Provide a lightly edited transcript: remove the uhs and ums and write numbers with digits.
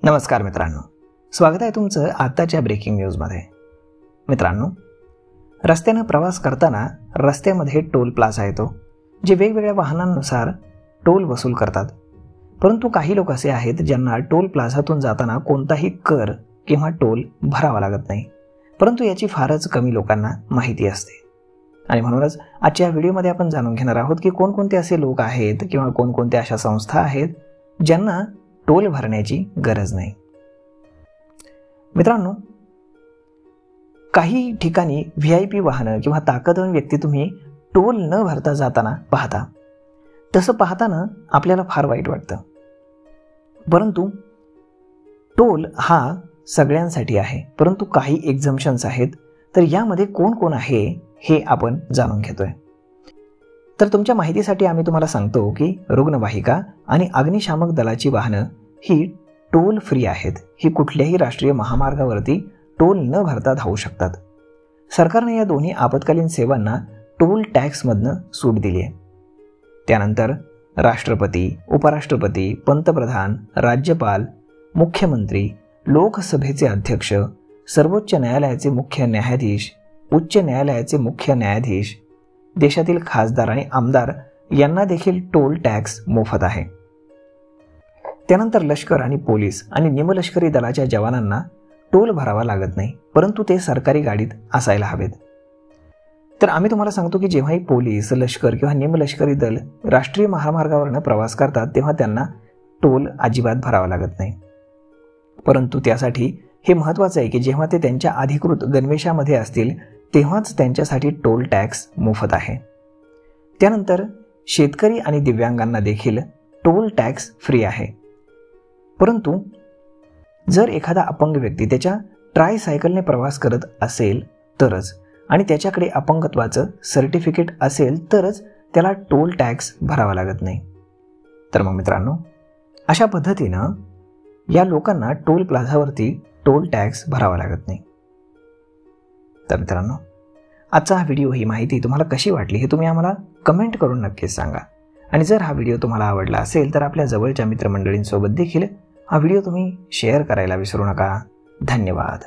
नमस्कार मित्रांनो, स्वागत आहे तुमचं आताच्या ब्रेकिंग न्यूजमध्ये। मित्रांनो, रस्त्याने प्रवास करताना रस्त्यामध्ये टोल प्लाझा येतो, जे वेगवेगळ्या वाहनांनुसार टोल वसूल करतात। परंतु काही लोक असे आहेत ज्यांना टोल प्लाझातून जाताना कोणताही कर किंवा टोल भरावा लागत नाही, परंतु याची फारच कमी लोकांना माहिती असते। आणि म्हणूनच आजच्या व्हिडिओमध्ये आपण जाणून घेणार आहोत की कोणकोणते असे लोक आहेत किंवा कोणकोणत्या अशा संस्था आहेत ज्यांना टोल भरण्याची गरज नाही। मित्रांनो, काही ठिकाणी VIP वाहनं किंवा ताकदवान व्यक्ती तुम्ही टोल न भरता जाताना पाहता। तसं पाहताना आपल्याला फार वाईट वाटतं, परंतु टोल हा सगळ्यांसाठी आहे, परंतु काही एक्झम्पशन्स आहेत। तर यामध्ये कोण कोण आहे हे आपण जाणून घेतोय। तर तुमच्या माहितीसाठी आम्ही तुम्हाला सांगतो की रुग्णवाहिका आणि अग्निशामक दलाची वाहनं ही टोल फ्री आहेत। ही कुठल्याही राष्ट्रीय महामार्गावरती टोल न भरता धावू शकतात। सरकारने या दोन्ही आपत्कालीन सेवांना टोल टॅक्समधनं सूट दिली आहे। त्यानंतर राष्ट्रपती, उपराष्ट्रपती, पंतप्रधान, राज्यपाल, मुख्यमंत्री, लोकसभेचे अध्यक्ष, सर्वोच्च न्यायालयाचे मुख्य न्यायाधीश, उच्च न्यायालयाचे मुख्य न्यायाधीश, देशातील खासदार आणि आमदार यांना देखील टोल टॅक्स मोफत आहे। त्यानंतर लष्कर आणि पोलीस आणि निमलष्करी दलाच्या जवानांना टोल भरावा लागत नाही, परंतु ते सरकारी गाडीत असायला हवेत। तर आम्ही तुम्हाला सांगतो की जेव्हाही पोलीस, लष्कर किंवा निमलष्करी दल राष्ट्रीय महामार्गावरनं प्रवास करतात तेव्हा त्यांना टोल अजिबात भरावा लागत नाही। परंतु त्यासाठी हे महत्त्वाचं आहे की जेव्हा ते त्यांच्या अधिकृत गणवेशामध्ये असतील तेव्हाच त्यांच्यासाठी टोल टॅक्स मोफत आहे। त्यानंतर शेतकरी आणि दिव्यांगांना देखील टोल टॅक्स फ्री आहे। परंतु जर एखादा अपंग व्यक्ती त्याच्या ट्रायसायकलने प्रवास करत असेल तरच, आणि त्याच्याकडे अपंगत्वाचं सर्टिफिकेट असेल तरच त्याला टोल टॅक्स भरावा लागत नाही। तर मग मित्रांनो, अशा पद्धतीनं या लोकांना टोल प्लाझावरती टोल टॅक्स भरावा लागत नाही। तर मित्रांनो, आजचा हा व्हिडिओ, ही माहिती तुम्हाला कशी वाटली हे तुम्ही आम्हाला कमेंट करून नक्कीच सांगा। आणि जर हा व्हिडिओ तुम्हाला आवडला असेल तर आपल्या जवळच्या मित्रमंडळींसोबत देखील हा व्हिडिओ तुम्ही शेअर करायला विसरू नका। धन्यवाद।